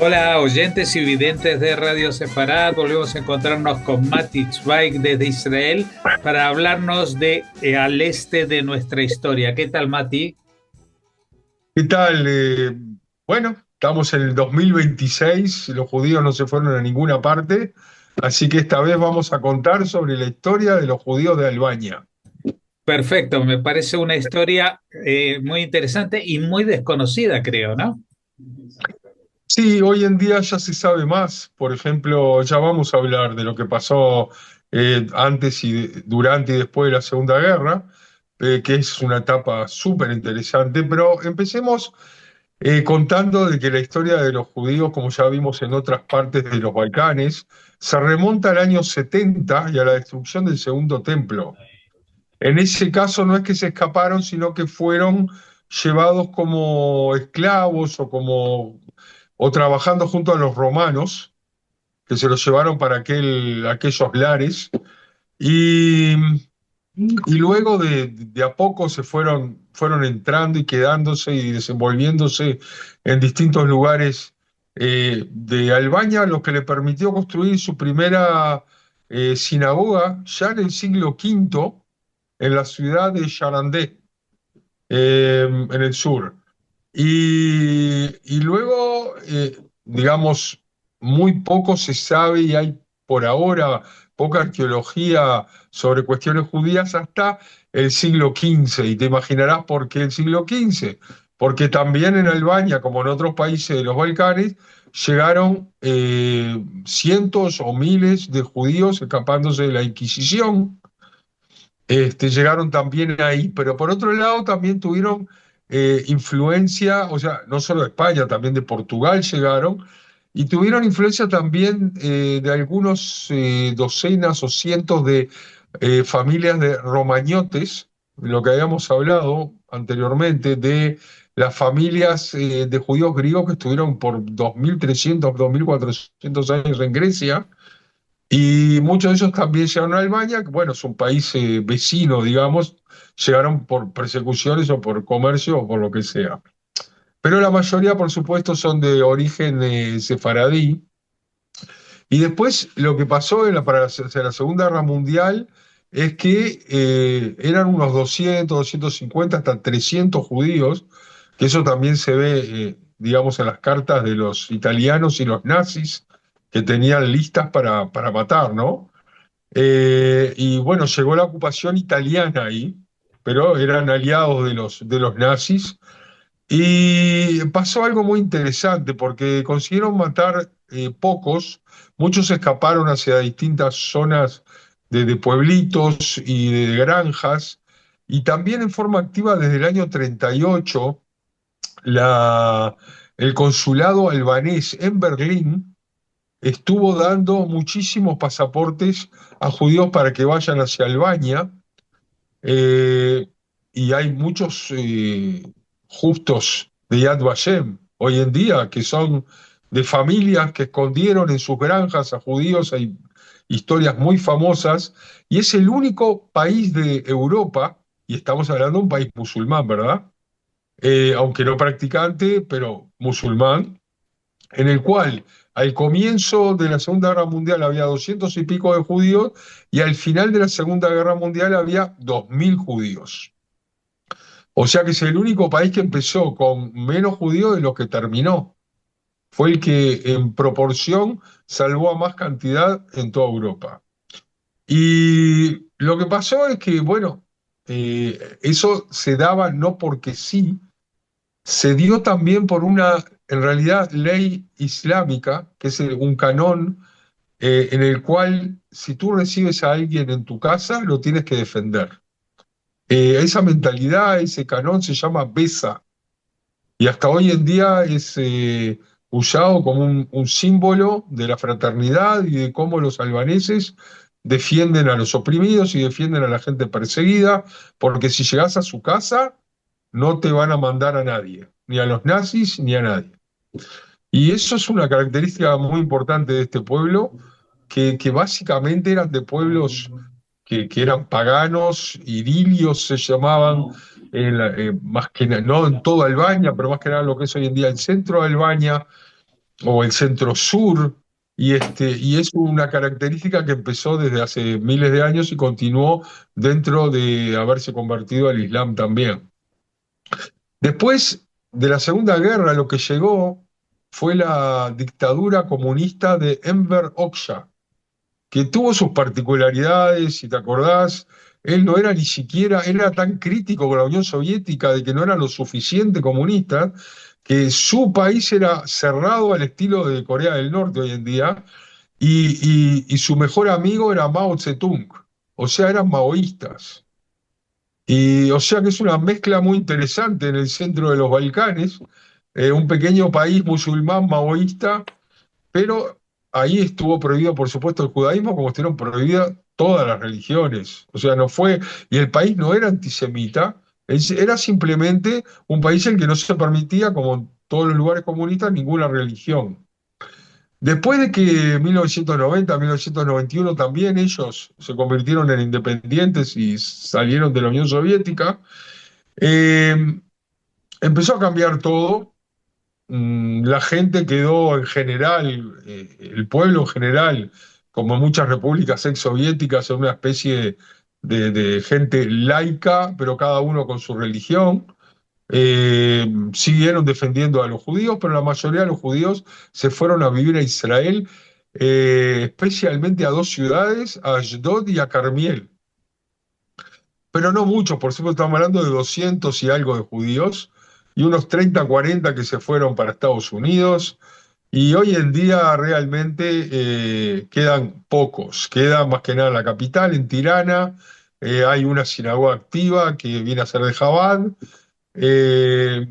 Hola, oyentes y videntes de Radio Sefarad. Volvemos a encontrarnos con Mati Zweig desde Israel para hablarnos de al este de nuestra historia. ¿Qué tal, Mati? ¿Qué tal? Bueno, estamos en el 2026, los judíos no se fueron a ninguna parte, así que esta vez vamos a contar sobre la historia de los judíos de Albania. Perfecto, me parece una historia muy interesante y muy desconocida, creo, ¿no? Sí, hoy en día ya se sabe más. Por ejemplo, ya vamos a hablar de lo que pasó antes durante y después de la Segunda Guerra, que es una etapa súper interesante, pero empecemos contando de que la historia de los judíos, como ya vimos en otras partes de los Balcanes, se remonta al año 70 y a la destrucción del Segundo Templo. En ese caso no es que se escaparon, sino que fueron llevados como esclavos o trabajando junto a los romanos, que se los llevaron para aquellos lares. Y y luego de a poco fueron entrando y quedándose y desenvolviéndose en distintos lugares de Albania, lo que le permitió construir su primera sinagoga ya en el siglo V en la ciudad de Sarandé, en el sur. Y luego, digamos, muy poco se sabe y hay por ahora poca arqueología sobre cuestiones judías hasta el siglo XV. Y te imaginarás por qué el siglo XV. Porque también en Albania, como en otros países de los Balcanes, llegaron cientos o miles de judíos escapándose de la Inquisición. Llegaron también ahí, pero por otro lado también tuvieron influencia, o sea, no solo de España, también de Portugal llegaron, y tuvieron influencia también de algunos docenas o cientos de familias de romañotes, lo que habíamos hablado anteriormente, de las familias de judíos griegos que estuvieron por 2300, 2400 años en Grecia y muchos de ellos también llegaron a Albania, que bueno, es un país vecino, digamos, llegaron por persecuciones o por comercio o por lo que sea. Pero la mayoría, por supuesto, son de origen sefaradí. Y después lo que pasó hacia la Segunda Guerra Mundial es que eran unos 200, 250, hasta 300 judíos, que eso también se ve, digamos, en las cartas de los italianos y los nazis, que tenían listas para matar, ¿no? Y bueno, llegó la ocupación italiana ahí, pero eran aliados de los nazis. Y pasó algo muy interesante porque consiguieron matar pocos, muchos escaparon hacia distintas zonas de pueblitos y de granjas, y también en forma activa desde el año 38, la, el consulado albanés en Berlín estuvo dando muchísimos pasaportes a judíos para que vayan hacia Albania, eh, y hay muchos justos de Yad Vashem hoy en día que son de familias que escondieron en sus granjas a judíos. Hay historias muy famosas y es el único país de Europa, y estamos hablando de un país musulmán, ¿verdad? Aunque no practicante, pero musulmán, en el cual al comienzo de la Segunda Guerra Mundial había 200 y pico de judíos y al final de la Segunda Guerra Mundial había 2000 judíos. O sea que es el único país que empezó con menos judíos de lo que terminó. Fue el que en proporción salvó a más cantidad en toda Europa. Y lo que pasó es que, bueno, eso se daba no porque sí, se dio también por una, en realidad, ley islámica, que es un canón en el cual si tú recibes a alguien en tu casa, lo tienes que defender. Esa mentalidad, ese canón se llama Besa y hasta hoy en día es usado como un símbolo de la fraternidad y de cómo los albaneses defienden a los oprimidos y defienden a la gente perseguida, porque si llegas a su casa, no te van a mandar a nadie, ni a los nazis ni a nadie. Y eso es una característica muy importante de este pueblo, que básicamente eran de pueblos que eran paganos, idilios se llamaban, más que no en toda Albania, pero más que nada lo que es hoy en día el centro de Albania, o el centro-sur, y es una característica que empezó desde hace miles de años y continuó dentro de haberse convertido al Islam también. Después de la Segunda Guerra, lo que llegó fue la dictadura comunista de Enver Hoxha, que tuvo sus particularidades, si te acordás. Él no era ni siquiera, era tan crítico con la Unión Soviética de que no era lo suficiente comunista, que su país era cerrado al estilo de Corea del Norte hoy en día, y su mejor amigo era Mao Zedong, o sea, eran maoístas. Y o sea que es una mezcla muy interesante en el centro de los Balcanes, un pequeño país musulmán maoísta, pero ahí estuvo prohibido, por supuesto, el judaísmo, como estuvieron prohibidas todas las religiones. O sea, no fue, y el país no era antisemita, era simplemente un país en que no se permitía, como en todos los lugares comunistas, ninguna religión. Después de que en 1990, 1991 también ellos se convirtieron en independientes y salieron de la Unión Soviética, eh, empezó a cambiar todo. La gente quedó en general, el pueblo en general, como en muchas repúblicas exsoviéticas, en una especie de gente laica, pero cada uno con su religión. Siguieron defendiendo a los judíos, pero la mayoría de los judíos se fueron a vivir a Israel, especialmente a dos ciudades, a Ashdod y a Carmiel. Pero no muchos, por supuesto, estamos hablando de 200 y algo de judíos, y unos 30, 40 que se fueron para Estados Unidos. Y hoy en día realmente quedan pocos, queda más que nada en la capital, en Tirana. Hay una sinagoga activa que viene a ser de Chabad, eh,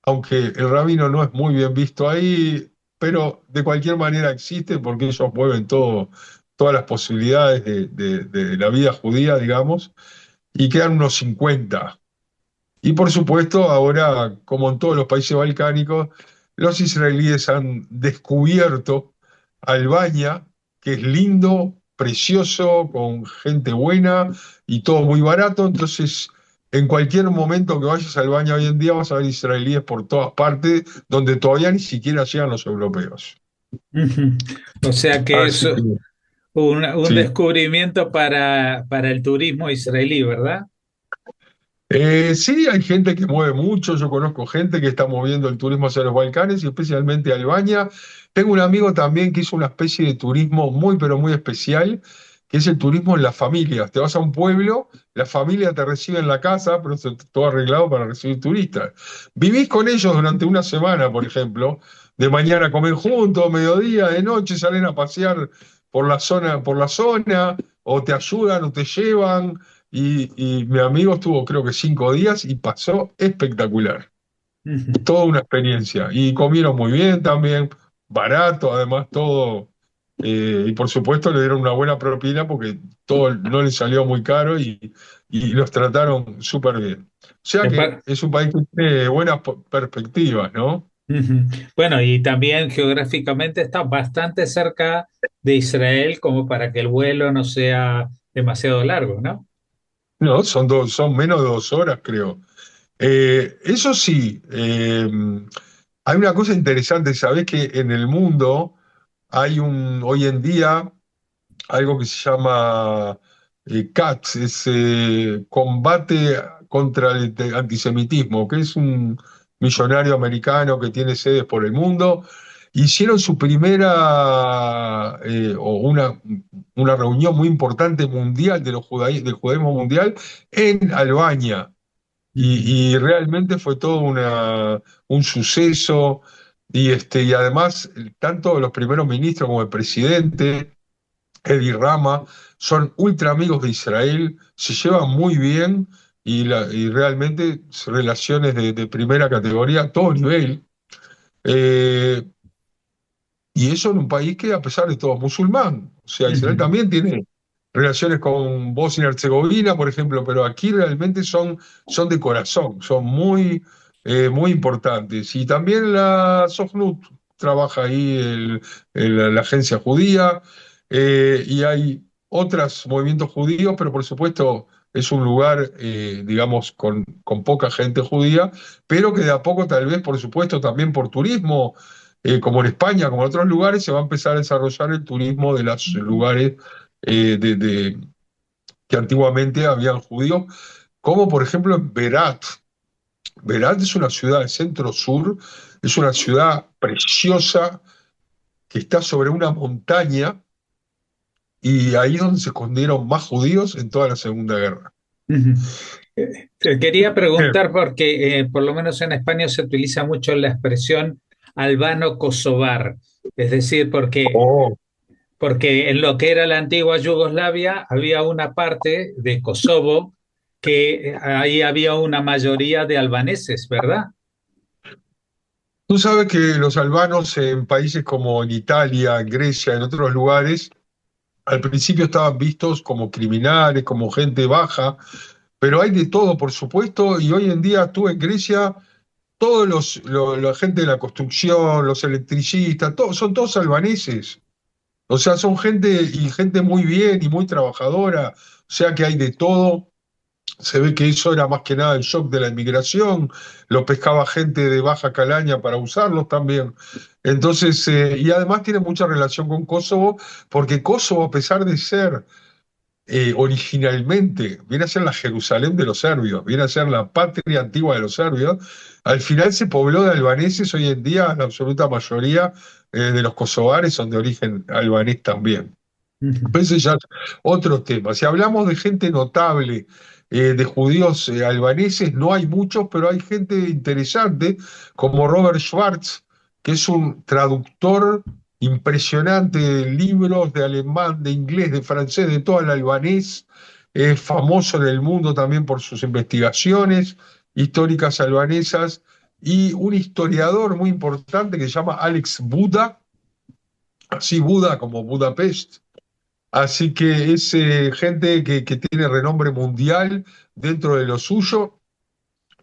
aunque el rabino no es muy bien visto ahí, pero de cualquier manera existe porque ellos mueven todo, todas las posibilidades de la vida judía, digamos, y quedan unos 50. Y por supuesto, ahora, como en todos los países balcánicos, los israelíes han descubierto Albania, que es lindo, precioso, con gente buena y todo muy barato. Entonces, en cualquier momento que vayas a Albania hoy en día vas a ver israelíes por todas partes, donde todavía ni siquiera llegan los europeos. Ujú. O sea que es Así que, un sí. descubrimiento para el turismo israelí, ¿verdad? Sí, hay gente que mueve mucho, yo conozco gente que está moviendo el turismo hacia los Balcanes y especialmente a Albania. Tengo un amigo también que hizo una especie de turismo muy, pero muy especial, que es el turismo en las familias. Te vas a un pueblo, la familia te recibe en la casa, pero está todo arreglado para recibir turistas. Vivís con ellos durante una semana, por ejemplo, de mañana comen juntos, mediodía, de noche salen a pasear por la zona, o te ayudan o te llevan. Y mi amigo estuvo creo que 5 días y pasó espectacular. Ujú. Toda una experiencia. Y comieron muy bien también, barato, además todo. Y por supuesto le dieron una buena propina porque todo no les salió muy caro y los trataron súper bien. O sea Me que par- es un país que tiene buenas perspectivas, ¿no? Ujú. Bueno, y también geográficamente está bastante cerca de Israel como para que el vuelo no sea demasiado largo, ¿no? No, son menos de 2 horas, creo. Eso sí, hay una cosa interesante, sabés que en el mundo hoy en día algo que se llama CATS, es Combate contra el Antisemitismo, que es un millonario americano que tiene sedes por el mundo. Hicieron su primera, o una reunión muy importante mundial del judaísmo mundial en Albania. Ujú. Y realmente fue todo un suceso. Y además, tanto los primeros ministros como el presidente, Edi Rama, son ultra amigos de Israel, se llevan muy bien y realmente relaciones de primera categoría a todo nivel. Eh, y eso en un país que, a pesar de todo, es musulmán. O sea, Israel Ujú. también tiene relaciones con Bosnia y Herzegovina, por ejemplo, pero aquí realmente son de corazón, son muy, muy importantes. Y también la Sokhnut trabaja ahí, la agencia judía, y hay otros movimientos judíos, pero por supuesto es un lugar, digamos, con poca gente judía, pero que de a poco tal vez, por supuesto, también por turismo. como en España, como en otros lugares, se va a empezar a desarrollar el turismo de los lugares que antiguamente habían judíos, como por ejemplo en Berat. Berat es una ciudad del centro-sur, es una ciudad preciosa que está sobre una montaña y ahí es donde se escondieron más judíos en toda la Segunda Guerra. Ujú. Te quería Bien. preguntar porque por lo menos en España se utiliza mucho la expresión albano-kosovar, es decir, Oh, porque en lo que era la antigua Yugoslavia había una parte de Kosovo que ahí había una mayoría de albaneses, ¿verdad? tú sabes que los albanos en países como en Italia, en Grecia, en otros lugares, al principio estaban vistos como criminales, como gente baja, pero hay de todo, por supuesto, y hoy en día tú en Grecia, todos la gente de la construcción, los electricistas, son todos albaneses. O sea, son gente y gente muy bien y muy trabajadora, o sea que hay de todo. Se ve que eso era más que nada el shock de la inmigración, lo pescaba gente de baja calaña para usarlos también. Entonces, y además tiene mucha relación con Kosovo, porque Kosovo, a pesar de ser originalmente, viene a ser la Jerusalén de los serbios, viene a ser la patria antigua de los serbios, al final se pobló de albaneses, hoy en día la absoluta mayoría de los kosovares son de origen albanés también. Ujú. Pero ese ya es otro tema. Si hablamos de gente notable, de judíos albaneses, no hay muchos, pero hay gente interesante, como Robert Schwartz, que es un traductor impresionante de libros de alemán, de inglés, de francés, de todo el albanés. Es famoso en el mundo también por sus investigaciones históricas albanesas. Y un historiador muy importante que se llama Alex Buda, así Buda como Budapest. Así que es gente que tiene renombre mundial dentro de lo suyo.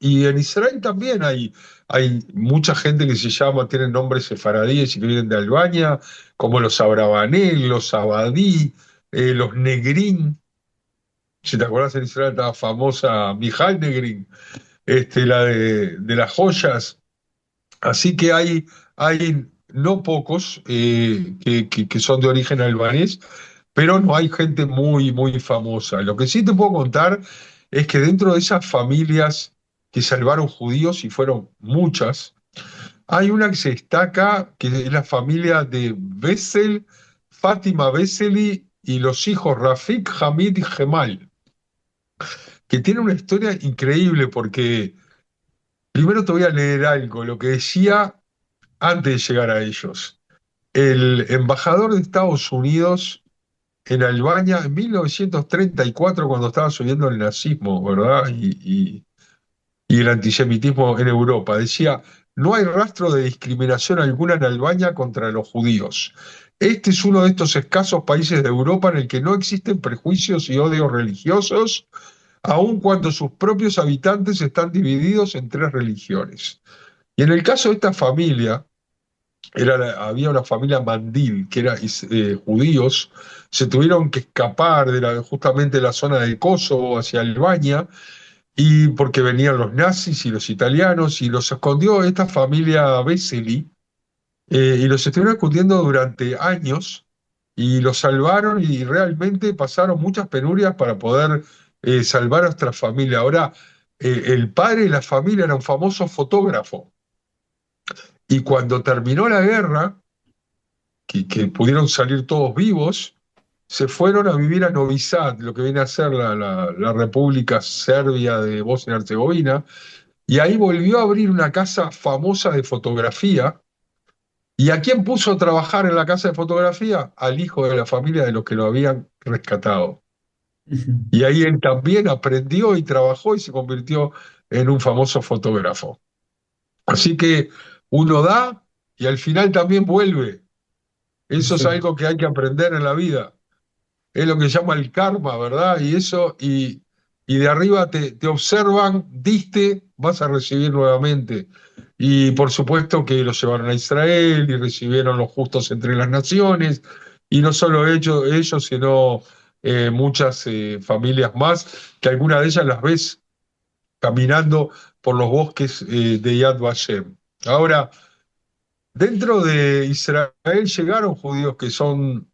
Y en Israel también hay mucha gente que se llama, tienen nombres sefaradíes y que vienen de Albania, como los Abravanel, los Abadí, los Negrín. Si te acuerdas, en Israel estaba famosa Mijal Negrín, la de las joyas. Así que hay no pocos que son de origen albanés, pero no hay gente muy, muy famosa. Lo que sí te puedo contar es que dentro de esas familias que salvaron judíos, y fueron muchas, hay una que se destaca, que es la familia de Bessel, Fátima Besseli y los hijos Rafik, Hamid y Gemal, que tiene una historia increíble porque primero te voy a leer algo, lo que decía antes de llegar a ellos. El embajador de Estados Unidos en Albania en 1934, cuando estaba subiendo el nazismo, ¿verdad? Y el antisemitismo en Europa, decía, no hay rastro de discriminación alguna en Albania contra los judíos. Este es uno de estos escasos países de Europa en el que no existen prejuicios y odios religiosos, aun cuando sus propios habitantes están divididos en tres religiones. Y en el caso de esta familia, había una familia mandil, que eran judíos, se tuvieron que escapar justamente de la zona de Kosovo hacia Albania, y porque venían los nazis y los italianos, y los escondió esta familia Vesely, y los estuvieron escondiendo durante años, y los salvaron, y realmente pasaron muchas penurias para poder salvar a nuestra familia. Ahora, el padre de la familia era un famoso fotógrafo, y cuando terminó la guerra, que pudieron salir todos vivos, se fueron a vivir a Novi Sad, lo que viene a ser la República Serbia de Bosnia y Herzegovina, y ahí volvió a abrir una casa famosa de fotografía. ¿Y a quién puso a trabajar en la casa de fotografía? Al hijo de la familia de los que lo habían rescatado. Ujú. Y ahí él también aprendió y trabajó y se convirtió en un famoso fotógrafo. Así que uno da y al final también vuelve. Eso es Sí. algo que hay que aprender en la vida. Es lo que se llama el karma, ¿verdad? Y eso, y de arriba te observan, diste, vas a recibir nuevamente. Y por supuesto que los llevaron a Israel y recibieron los justos entre las naciones, y no solo ellos sino muchas familias más, que algunas de ellas las ves caminando por los bosques de Yad Vashem. Ahora, Dentro de Israel llegaron judíos que son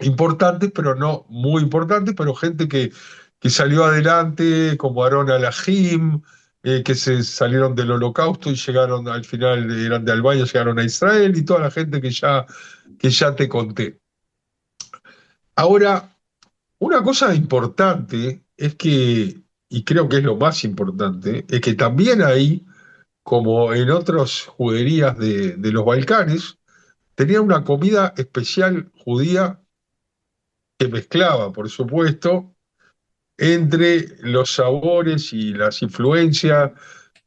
importantes, pero no muy importantes, pero gente que salió adelante, como Aarón Alahim, que se salieron del Holocausto y llegaron al final, eran de Albania, llegaron a Israel, y toda la gente que ya te conté. Ahora, una cosa importante es que, y creo que es lo más importante, es que también ahí, como en otras juderías de los Balcanes, tenían una comida especial judía que mezclaba, por supuesto, entre los sabores y las influencias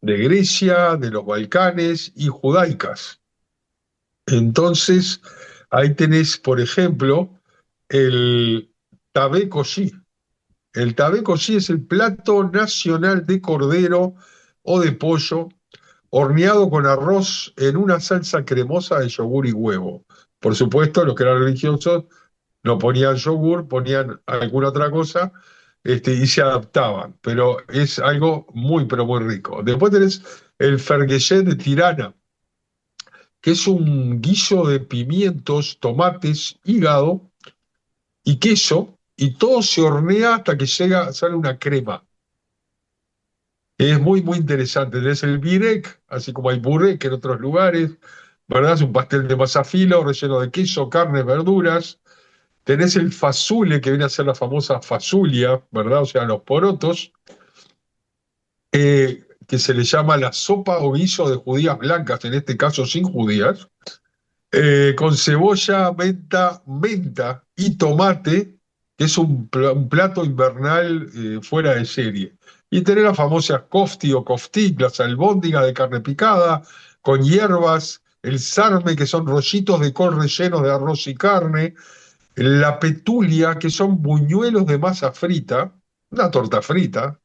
de Grecia, de los Balcanes y judaicas. Entonces, ahí tenés, por ejemplo, el tabé kosher. El tabé kosher es el plato nacional de cordero o de pollo horneado con arroz en una salsa cremosa de yogur y huevo. Por supuesto, los que eran religiosos no ponían yogur, ponían alguna otra cosa, y se adaptaban, pero es algo muy, pero muy rico. Después tenés el fergueset de Tirana, que es un guiso de pimientos, tomates, hígado y queso, y todo se hornea hasta que sale una crema. Es muy, muy interesante. Tenés el birek, así como hay burek en otros lugares, ¿verdad? Es un pastel de masa filo relleno de queso, carne, verduras. Tenés el fasule, que viene a ser la famosa fasulia, ¿verdad? O sea, los porotos, que se le llama la sopa o guiso de judías blancas, en este caso sin judías, con cebolla, menta y tomate, que es un plato invernal fuera de serie. Y tenés las famosas kofti o koftik, las albóndigas de carne picada, con hierbas, el sarme, que son rollitos de col rellenos de arroz y carne, la petulia, que son buñuelos de masa frita, una torta frita,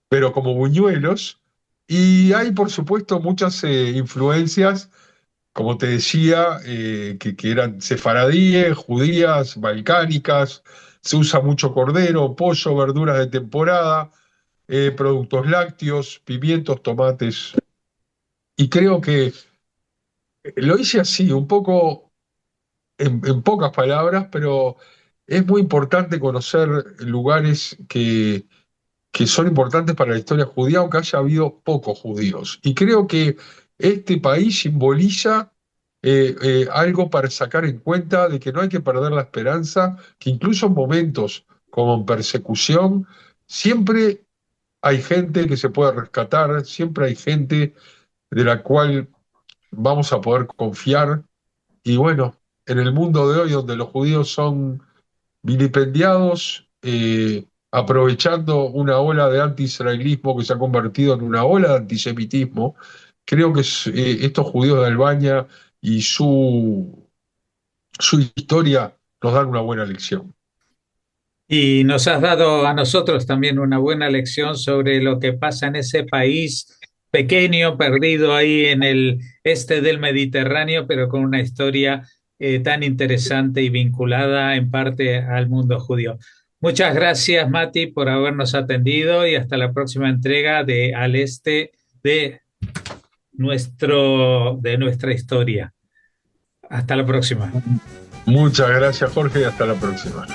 pero como buñuelos. Y hay, por supuesto, muchas influencias, como te decía, que eran sefaradíes, judías, balcánicas. Se usa mucho cordero, pollo, verduras de temporada, productos lácteos, pimientos, tomates. Y creo que lo hice así, un poco en pocas palabras, pero es muy importante conocer lugares que son importantes para la historia judía, aunque haya habido pocos judíos. Y creo que este país simboliza algo para sacar en cuenta de que no hay que perder la esperanza, que incluso en momentos como en persecución, siempre hay gente que se puede rescatar, siempre hay gente de la cual vamos a poder confiar. Y bueno, en el mundo de hoy, donde los judíos son vilipendiados, aprovechando una ola de anti-israelismo que se ha convertido en una ola de antisemitismo, creo que estos judíos de Albania y su historia nos dan una buena lección. Y nos has dado a nosotros también una buena lección sobre lo que pasa en ese país pequeño, perdido ahí en el este del Mediterráneo, pero con una historia tan interesante y vinculada en parte al mundo judío. Muchas gracias, Mati, por habernos atendido y hasta la próxima entrega de Al Este de de nuestra historia. Hasta la próxima. Muchas gracias, Jorge, y hasta la próxima.